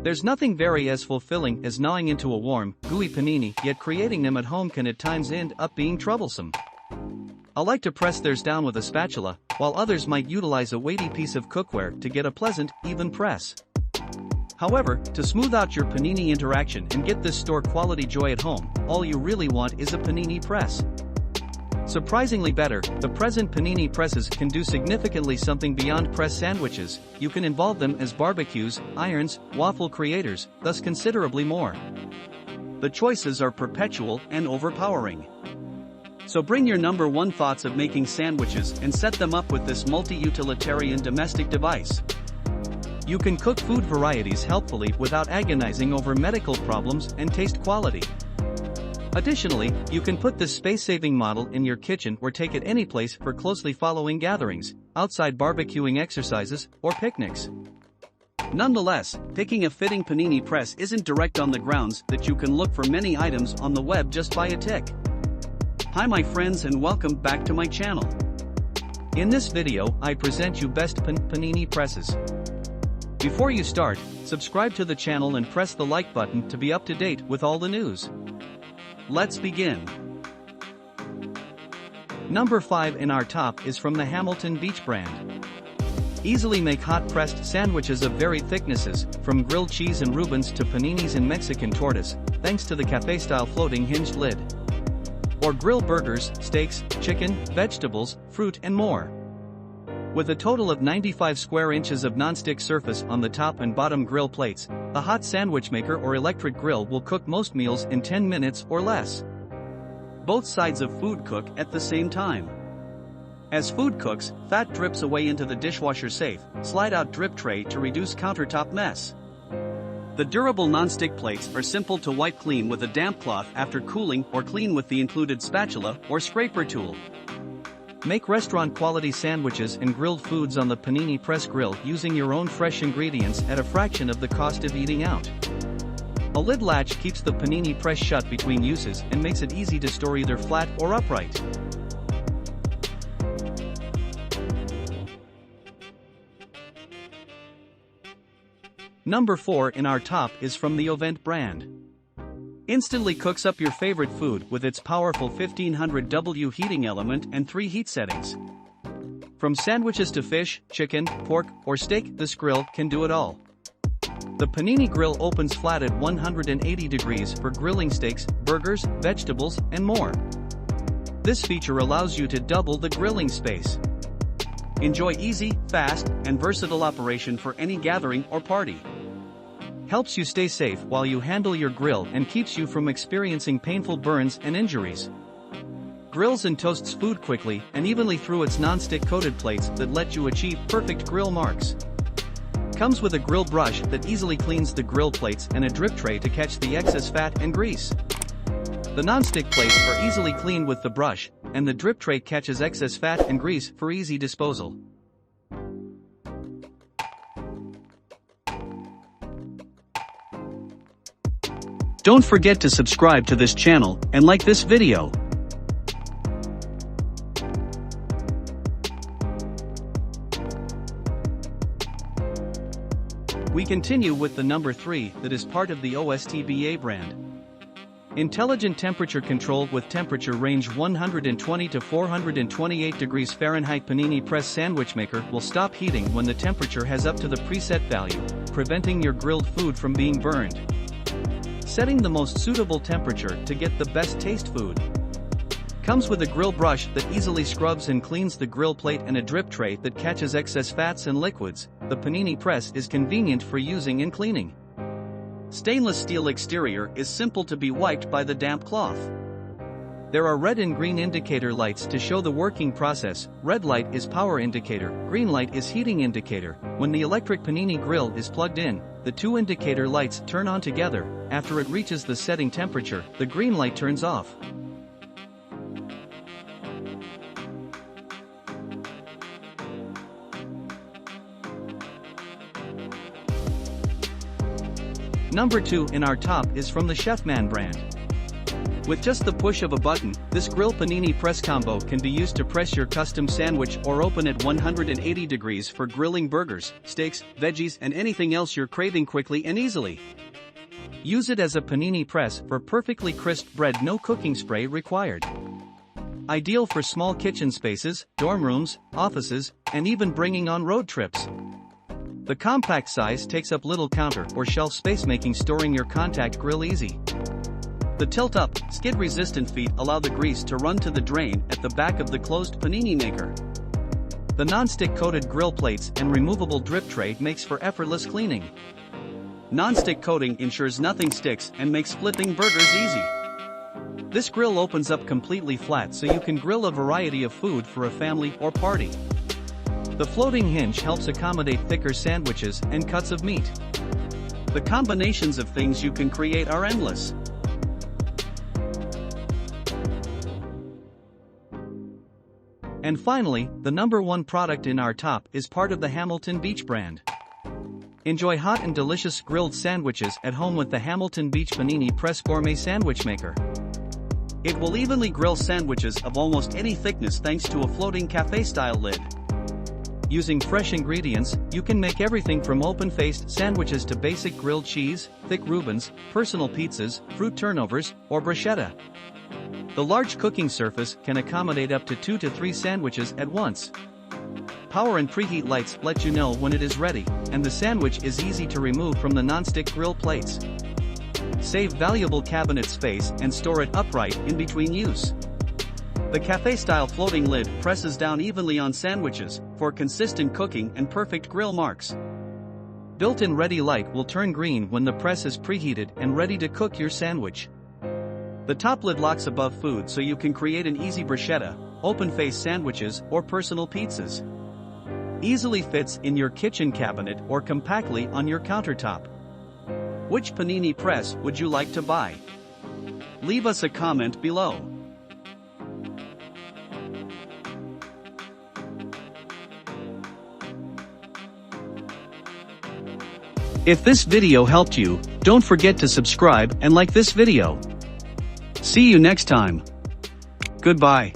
There's nothing very as fulfilling as gnawing into a warm, gooey panini, yet creating them at home can at times end up being troublesome. I like to press theirs down with a spatula, while others might utilize a weighty piece of cookware to get a pleasant, even press. However, to smooth out your panini interaction and get this store-quality joy at home, all you really want is a panini press. Surprisingly better, the present panini presses can do significantly something beyond press sandwiches. You can involve them as barbecues, irons, waffle creators, thus considerably more. The choices are perpetual and overpowering. So bring your number one thoughts of making sandwiches and set them up with this multi-utilitarian domestic device. You can cook food varieties helpfully without agonizing over medical problems and taste quality. Additionally, you can put this space-saving model in your kitchen or take it anyplace for closely following gatherings, outside barbecuing exercises, or picnics. Nonetheless, picking a fitting panini press isn't direct on the grounds that you can look for many items on the web just by a tick. Hi my friends and welcome back to my channel. In this video, I present you best panini presses. Before you start, subscribe to the channel and press the like button to be up to date with all the news. Let's begin. Number 5 in our top is from the Hamilton Beach brand. Easily make hot-pressed sandwiches of varied thicknesses, from grilled cheese and Reubens to paninis and Mexican tortas, thanks to the cafe-style floating hinged lid. Or grill burgers, steaks, chicken, vegetables, fruit and more. With a total of 95 square inches of nonstick surface on the top and bottom grill plates, a hot sandwich maker or electric grill will cook most meals in 10 minutes or less. Both sides of food cook at the same time. As food cooks, fat drips away into the dishwasher safe, slide-out drip tray to reduce countertop mess. The durable nonstick plates are simple to wipe clean with a damp cloth after cooling or clean with the included spatula or scraper tool. Make restaurant-quality sandwiches and grilled foods on the Panini Press Grill using your own fresh ingredients at a fraction of the cost of eating out. A lid latch keeps the Panini Press shut between uses and makes it easy to store either flat or upright. Number 4 in our top is from the Ovente brand. Instantly cooks up your favorite food with its powerful 1500W heating element and 3 heat settings. From sandwiches to fish, chicken, pork, or steak, this grill can do it all. The Panini grill opens flat at 180 degrees for grilling steaks, burgers, vegetables, and more. This feature allows you to double the grilling space. Enjoy easy, fast, and versatile operation for any gathering or party. Helps you stay safe while you handle your grill and keeps you from experiencing painful burns and injuries. Grills and toasts food quickly and evenly through its non-stick coated plates that let you achieve perfect grill marks. Comes with a grill brush that easily cleans the grill plates and a drip tray to catch the excess fat and grease. The non-stick plates are easily cleaned with the brush, and the drip tray catches excess fat and grease for easy disposal. Don't forget to subscribe to this channel and like this video. We continue with the number 3 that is part of the OSTBA brand. Intelligent temperature control with temperature range 120 to 428 degrees Fahrenheit Panini Press Sandwich Maker will stop heating when the temperature has up to the preset value, preventing your grilled food from being burned. Setting the most suitable temperature to get the best taste food. Comes with a grill brush that easily scrubs and cleans the grill plate and a drip tray that catches excess fats and liquids. The Panini Press is convenient for using and cleaning. Stainless steel exterior is simple to be wiped by the damp cloth. There are red and green indicator lights to show the working process. Red light is power indicator, green light is heating indicator. When the electric Panini grill is plugged in, the 2 indicator lights turn on together. After it reaches the setting temperature, the green light turns off. Number 2 in our top is from the Chefman brand. With just the push of a button, this grill panini press combo can be used to press your custom sandwich or open at 180 degrees for grilling burgers, steaks, veggies and anything else you're craving quickly and easily. Use it as a panini press for perfectly crisp bread, no cooking spray required. Ideal for small kitchen spaces, dorm rooms, offices, and even bringing on road trips. The compact size takes up little counter or shelf space, making storing your contact grill easy. The tilt-up, skid-resistant feet allow the grease to run to the drain at the back of the closed panini maker. The non-stick coated grill plates and removable drip tray makes for effortless cleaning. Non-stick coating ensures nothing sticks and makes flipping burgers easy. This grill opens up completely flat so you can grill a variety of food for a family or party. The floating hinge helps accommodate thicker sandwiches and cuts of meat. The combinations of things you can create are endless. And finally, the #1 product in our top is part of the Hamilton Beach brand. Enjoy hot and delicious grilled sandwiches at home with the Hamilton Beach Panini Press Gourmet Sandwich Maker. It will evenly grill sandwiches of almost any thickness thanks to a floating cafe-style lid. Using fresh ingredients, you can make everything from open-faced sandwiches to basic grilled cheese, thick Reubens, personal pizzas, fruit turnovers, or bruschetta. The large cooking surface can accommodate up to 2 to 3 sandwiches at once. Power and preheat lights let you know when it is ready, and the sandwich is easy to remove from the non-stick grill plates. Save valuable cabinet space and store it upright in between use. The cafe-style floating lid presses down evenly on sandwiches for consistent cooking and perfect grill marks. Built-in ready light will turn green when the press is preheated and ready to cook your sandwich. The top lid locks above food so you can create an easy bruschetta, open-face sandwiches or personal pizzas. Easily fits in your kitchen cabinet or compactly on your countertop. Which panini press would you like to buy? Leave us a comment below. If this video helped you, don't forget to subscribe and like this video. See you next time. Goodbye.